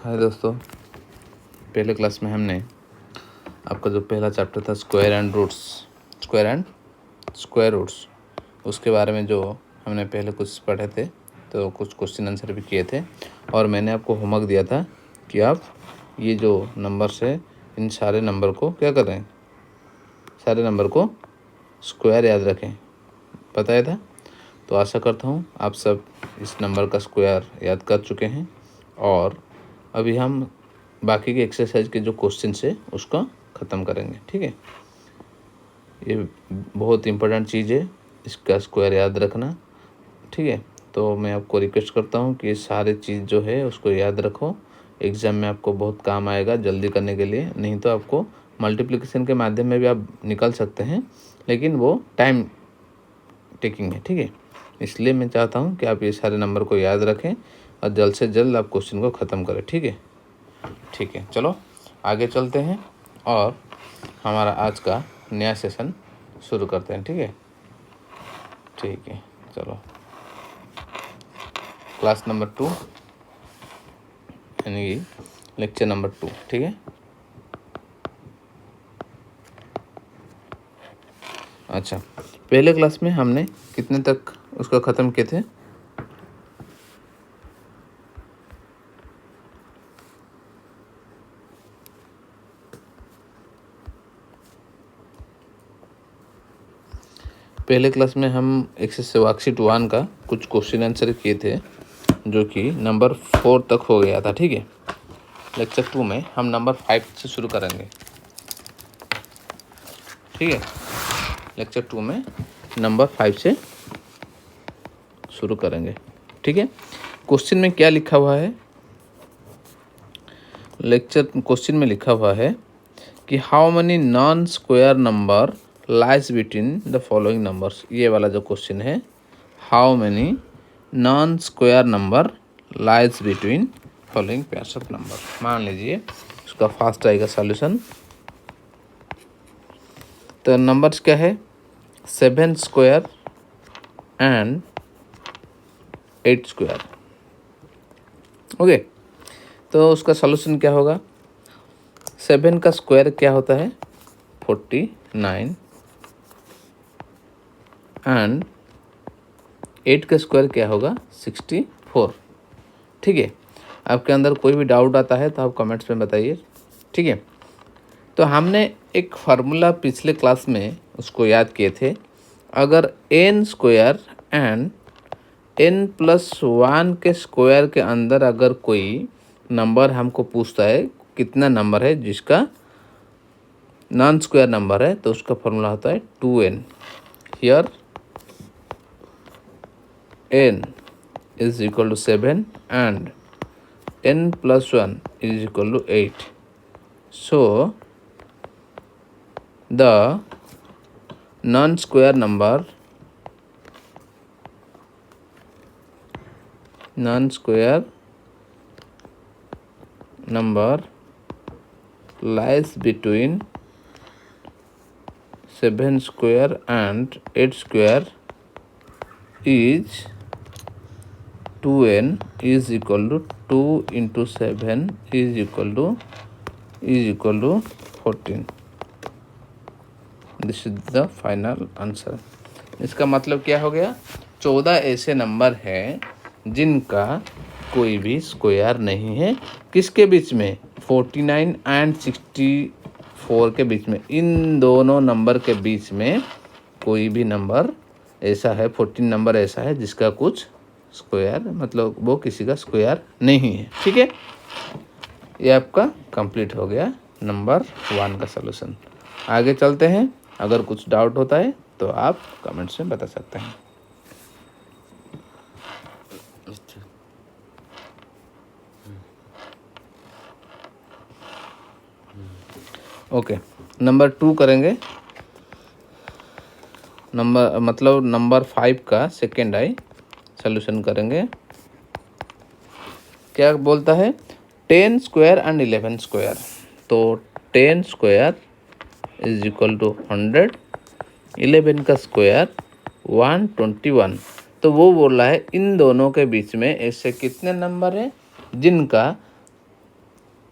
हाय दोस्तों, पहले क्लास में हमने आपका जो पहला चैप्टर था स्क्वायर एंड स्क्वायर रूट्स, उसके बारे में जो हमने पहले कुछ पढ़े थे, तो कुछ क्वेश्चन आंसर भी किए थे। और मैंने आपको होमवर्क दिया था कि आप ये जो नंबर्स है, इन सारे नंबर को क्या करें, सारे नंबर को स्क्वायर याद रखें, बताया था। तो आशा करता हूँ आप सब इस नंबर का स्क्वायर याद कर चुके हैं। और अभी हम बाकी के एक्सरसाइज के जो क्वेश्चन है उसका ख़त्म करेंगे, ठीक है। ये बहुत इम्पोर्टेंट चीज़ है, इसका स्क्वायर याद रखना, ठीक है। तो मैं आपको रिक्वेस्ट करता हूँ कि ये सारे चीज़ जो है उसको याद रखो, एग्ज़ाम में आपको बहुत काम आएगा जल्दी करने के लिए। नहीं तो आपको मल्टीप्लिकेशन के माध्यम में भी आप निकल सकते हैं, लेकिन वो टाइम टेकिंग है, ठीक है। इसलिए मैं चाहता हूँ कि आप ये सारे नंबर को याद रखें और जल्द से जल्द आप क्वेश्चन को ख़त्म करें, ठीक है। ठीक है, चलो आगे चलते हैं और हमारा आज का नया सेशन शुरू करते हैं, ठीक है। ठीक है, चलो क्लास नंबर 2 यानी लेक्चर नंबर 2, ठीक है। अच्छा, पहले क्लास में हमने कितने तक उसका ख़त्म किए थे? पहले क्लास में हम एक्सरसाइज वर्कशीट 1 का कुछ क्वेश्चन आंसर किए थे, जो कि नंबर 4 तक हो गया था, ठीक है। लेक्चर 2 में हम नंबर 5 से शुरू करेंगे, ठीक है। लेक्चर 2 में नंबर 5 से शुरू करेंगे, ठीक है। क्वेश्चन में क्या लिखा हुआ है? क्वेश्चन में लिखा हुआ है कि how many non square number lies between the following numbers. ये वाला जो क्वेश्चन है, how many non square number lies between following pairs of number. मान लीजिए उसका फास्ट आएगा सॉल्यूशन। तो नंबर्स क्या है? 7 स्क्वायर एंड 8 स्क्वायर, ओके। तो उसका सॉल्यूशन क्या होगा? 7 का स्क्वायर क्या होता है? 49 एंड 8 का स्क्वायर क्या होगा? 64, ठीक है। आपके अंदर कोई भी डाउट आता है तो आप कमेंट्स में बताइए, ठीक है। तो हमने एक फार्मूला पिछले क्लास में उसको याद किए थे। अगर n स्क्वायर एंड n+1 के स्क्वायर के अंदर अगर कोई नंबर हमको पूछता है कितना नंबर है जिसका नॉन स्क्वायर नंबर है, तो उसका फॉर्मूला होता है 2n। Here n is equal to 7 and n+1 is equal to 8. So the non-square number lies between 7 square and 8 square is 2n is equal to 2 into 7 is equal to 14. This is the final answer. इसका मतलब क्या हो गया? 14 ऐसे number हैं जिनका कोई भी स्क्वायर नहीं है। किसके बीच में? 49 एंड 64 के बीच में। इन दोनों नंबर के बीच में कोई भी नंबर ऐसा है, 14 नंबर ऐसा है जिसका कुछ स्क्वायर, मतलब वो किसी का स्क्वायर नहीं है, ठीक है। ये आपका कंप्लीट हो गया नंबर 1 का सलूशन। आगे चलते हैं। अगर कुछ डाउट होता है तो आप कमेंट्स में बता सकते हैं। ओके, नंबर 2 करेंगे। नंबर 5 का सेकेंड आई सॉल्यूशन करेंगे। क्या बोलता है? 10 स्क्वायर एंड 11 स्क्वायर। तो 10 स्क्वायर इज इक्वल टू 100, 11 का स्क्वायर 121। तो वो बोल रहा है इन दोनों के बीच में ऐसे कितने नंबर हैं जिनका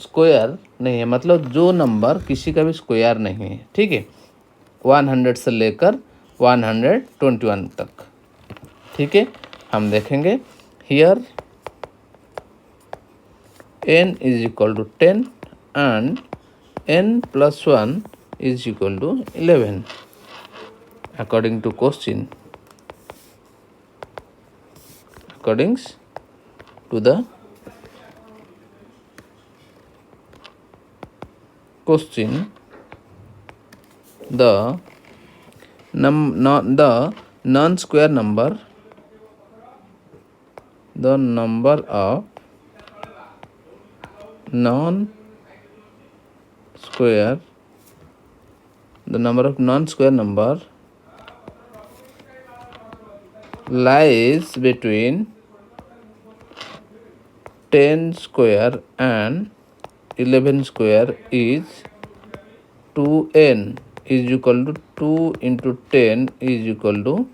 स्क्वायर नहीं है, मतलब जो नंबर किसी का भी स्क्वायर नहीं है, ठीक है, 100 से लेकर 121 तक, ठीक है। हम देखेंगे here n is equal to 10 and n plus 1 is equal to 11 according to question, according to the question, the non-square number, the number of non-square number lies between 10 square and 11 square is 2n is equal to 2 into 10 is equal to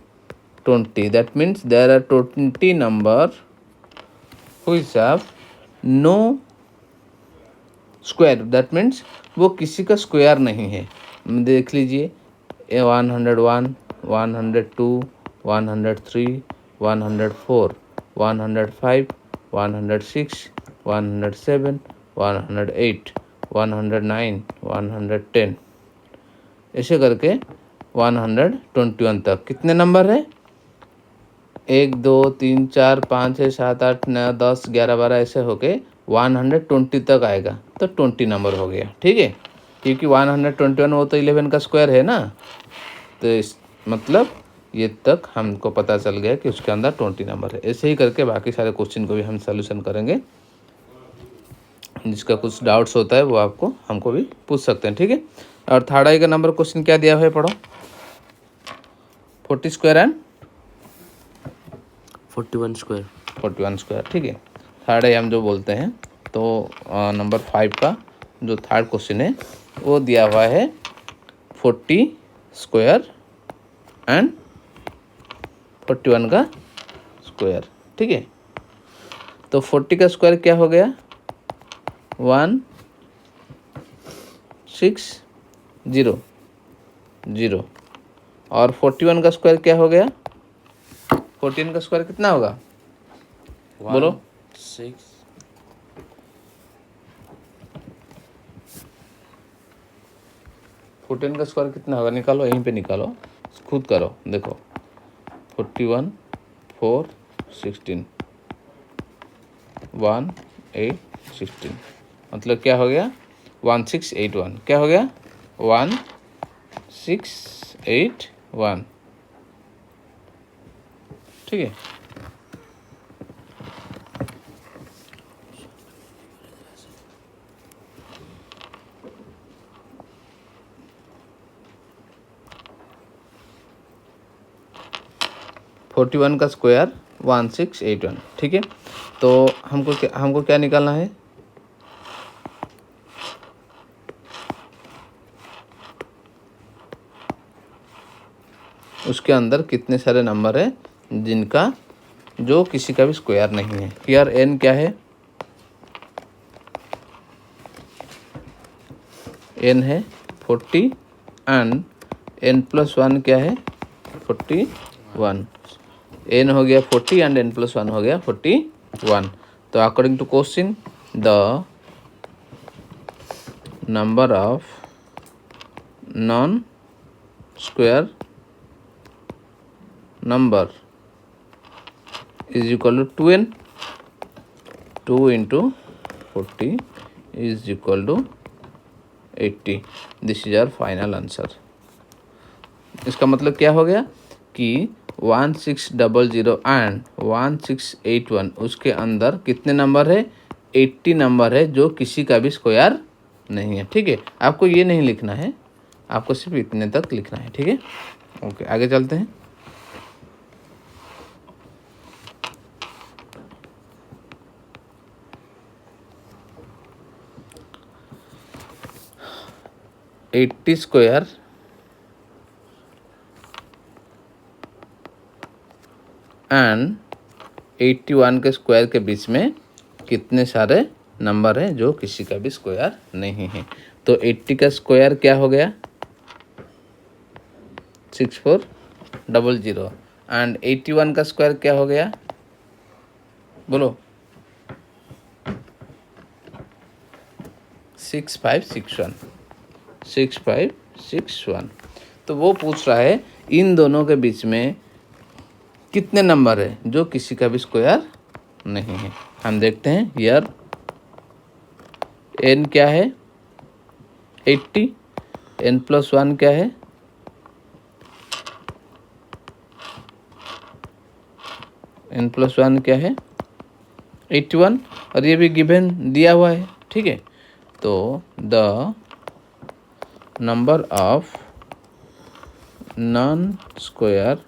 20. That means there are 20 number which have no square. That means वो किसी का square नहीं है। देख लीजिए 101, 102, 103, 104, 105, 106, 107, 108, 109, 110, ऐसे करके 121 तक कितने नंबर है? 1 2 3 4 5 6 7 8 9 10 11 12 ऐसे होके 120 तक आएगा, तो 20 नंबर हो गया, ठीक है। क्योंकि 121 वो तो 11 का स्क्वायर है ना, तो इस मतलब ये तक हमको पता चल गया कि उसके अंदर 20 नंबर है। ऐसे ही करके बाकी सारे क्वेश्चन को भी हम सॉल्यूशन करेंगे। जिसका कुछ डाउट्स होता है वो आपको हमको भी पूछ सकते हैं, ठीक है। और थर्ड आई का नंबर क्वेश्चन क्या दिया हुआ है, पढ़ो। 40 स्क्वायर एंड 41 स्क्वायर 41 स्क्वायर, ठीक है। थर्ड आई हम जो बोलते हैं, तो नंबर 5 का जो थर्ड क्वेश्चन है वो दिया हुआ है 40 स्क्वायर एंड 41 का स्क्वायर, ठीक है। तो 40 का स्क्वायर क्या हो गया? 160 और 41 का स्क्वायर क्या हो गया? 14 का स्क्वायर कितना होगा, बोलो? 6 14 का स्क्वायर कितना होगा, निकालो, यहीं पे निकालो, खुद करो, देखो 41 4 16 1 8 16, मतलब क्या हो गया? 1681, क्या हो गया? 1681, ठीक है। फोर्टी वन का स्क्वायर 1681, ठीक है। तो हमको क्या निकालना है? उसके अंदर कितने सारे नंबर है जिनका जो किसी का भी स्क्वायर नहीं है। हियर n क्या है? n है 40 एंड n प्लस 1 क्या है? 41। n हो गया 40 एंड n प्लस 1 हो गया 41। तो according to question, the number of non square number is equal to 2n, 2 into 40 is equal to 80. This is our final answer. इसका मतलब क्या हो गया कि 1600 एंड 1681 उसके अंदर कितने नंबर है? 80 नंबर है जो किसी का भी स्क्वायर नहीं है, ठीक है। आपको ये नहीं लिखना है, आपको सिर्फ इतने तक लिखना है, ठीक है। ओके, आगे चलते हैं। एट्टी स्क्वायर एंड 81 के स्क्वायर के बीच में कितने सारे नंबर है जो किसी का भी स्क्वायर नहीं है। तो 80 का स्क्वायर क्या हो गया? 6400। एंड 81 का स्क्वायर क्या हो गया? बोलो। 6561। 6561। तो वो पूछ रहा है इन दोनों के बीच में कितने नंबर है जो किसी का भी स्क्वायर नहीं है। हम देखते हैं हियर n क्या है? 80। n+1 क्या है? n+1 क्या है? 81। और ये भी गिवन दिया हुआ है, ठीक है। तो the number of non square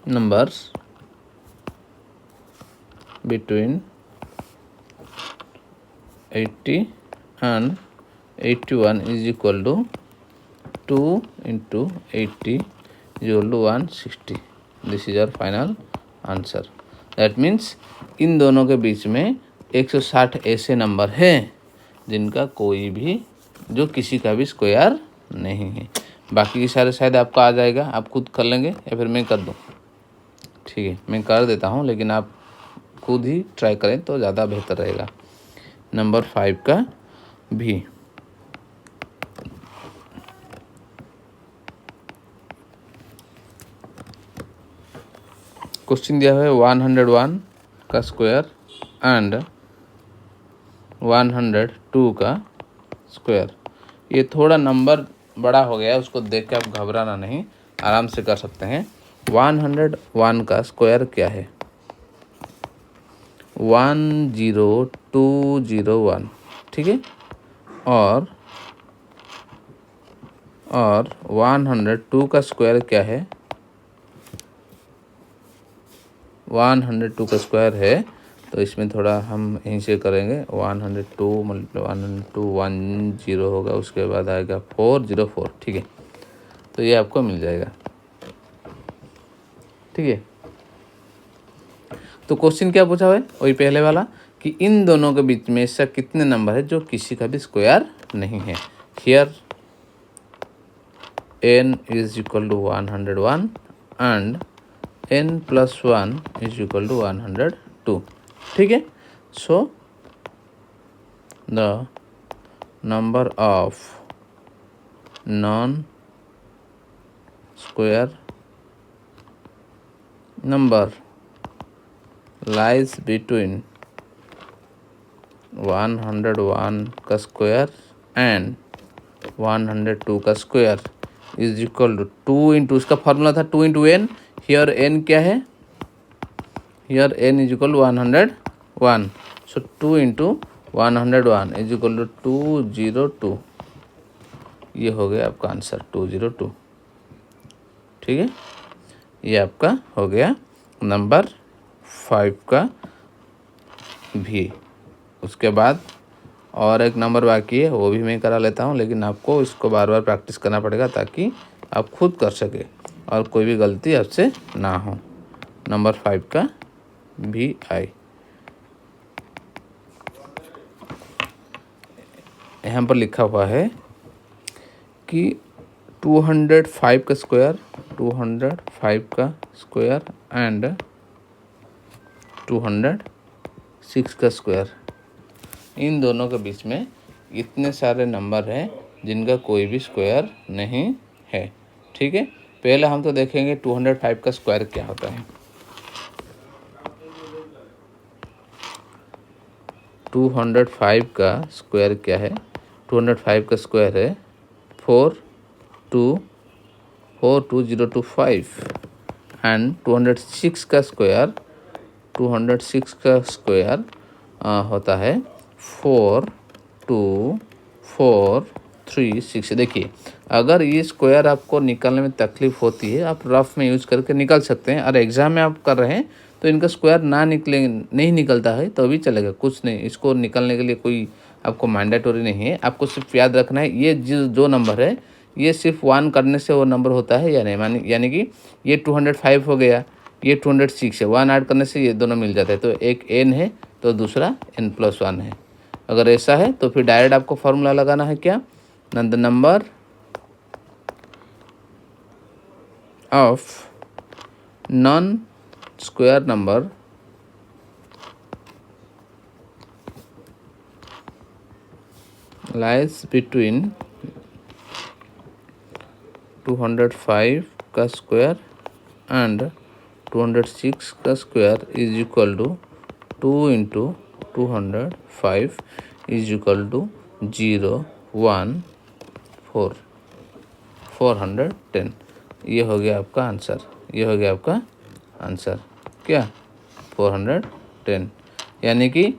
numbers between 80 and 81 is equal to 2 into 80 is equal to 160. This is our final answer. That means इन दोनों के बीच में 160 ऐसे नंबर हैं जिनका कोई भी जो किसी का भी स्क्वायर नहीं है। बाकी के सारे शायद आपको आ जाएगा, आप खुद कर लेंगे या फिर मैं कर दूं। ठीक है, मैं कर देता हूं, लेकिन आप खुद ही ट्राई करें तो ज़्यादा बेहतर रहेगा। नंबर 5 का भी क्वेश्चन दिया है 101 का स्क्वायर एंड 102 का स्क्वायर। ये थोड़ा नंबर बड़ा हो गया है, उसको देख के आप घबराना नहीं, आराम से कर सकते हैं। 101 का स्क्वायर क्या है? 10201, ठीक है। और 102 का स्क्वायर क्या है? 102 का स्क्वायर है, तो इसमें थोड़ा हम यहीं से करेंगे। 102 मतलब 102 होगा, उसके बाद आएगा 404, ठीक है। तो ये आपको मिल जाएगा, ठीक है। तो क्वेश्चन क्या पूछा हुआ है? वही पहले वाला कि इन दोनों के बीच में ऐसा कितने नंबर है जो किसी का भी स्क्वायर नहीं है। Here n is equal to 101 and n+1 is equal to 102, ठीक है। So the number of non square number lies between 101 का स्क्वायर एंड 102 का square is equal to 2 into, उसका फॉर्मूला था 2 इंटू n। हियर n क्या है? Here n is equal to 101। So 2 into 101 is equal to 202। ये हो गया आपका आंसर 202, ठीक है। ये आपका हो गया नंबर 5 का भी। उसके बाद और एक नंबर बाकी है, वो भी मैं करा लेता हूँ, लेकिन आपको इसको बार बार प्रैक्टिस करना पड़ेगा ताकि आप खुद कर सके और कोई भी गलती आपसे ना हो। नंबर 5 का भी आई यहाँ पर लिखा हुआ है कि 205 का स्क्वायर, 205 का स्क्वायर एंड 206 का स्क्वायर, इन दोनों के बीच में इतने सारे नंबर हैं जिनका कोई भी स्क्वायर नहीं है, ठीक है। पहले हम तो देखेंगे 205 का स्क्वायर क्या होता है। 205 का स्क्वायर क्या है? 205 का स्क्वायर है 42025 एंड 206 का स्क्वायर, 206 का स्क्वायर होता है 42436। देखिए, अगर ये स्क्वायर आपको निकालने में तकलीफ होती है, आप रफ में यूज करके निकाल सकते हैं। और एग्जाम में आप कर रहे हैं तो इनका स्क्वायर नहीं निकलता है तो भी चलेगा, कुछ नहीं। इसको निकालने के लिए कोई आपको मैंडेटरी नहीं है, आपको सिर्फ याद रखना है ये जो नंबर है ये सिर्फ 1 करने से वो नंबर होता है या नहीं, यानी कि ये 205 हो गया, ये 206 है, 1 ऐड करने से ये दोनों मिल जाते हैं, तो एक n है तो दूसरा n+1 है। अगर ऐसा है तो फिर डायरेक्ट आपको फॉर्मूला लगाना है क्या, the number of non square number lies between 205 का स्क्वायर एंड 206 का square is equal to 2 into 205 is equal to 0 1 4 410। ये हो गया आपका आंसर, ये हो गया आपका आंसर क्या, 410। यानी कि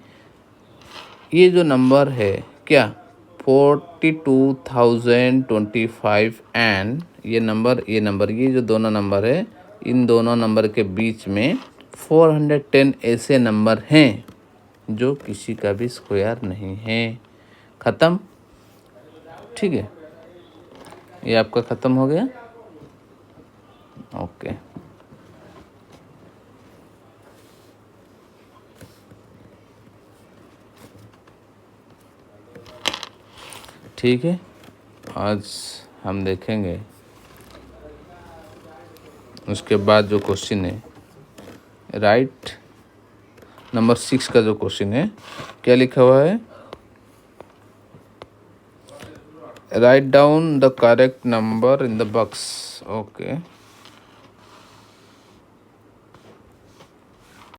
ये जो नंबर है क्या 42,025 एंड ये जो दोनों नंबर है, इन दोनों नंबर के बीच में 410 ऐसे नंबर हैं जो किसी का भी स्क्वायर नहीं है। ख़त्म, ठीक है, ये आपका ख़त्म हो गया। ओके, ठीक है, आज हम देखेंगे उसके बाद जो क्वेश्चन है, राइट नंबर 6 का जो क्वेश्चन है, क्या लिखा हुआ है, write down the correct number in the box. Okay,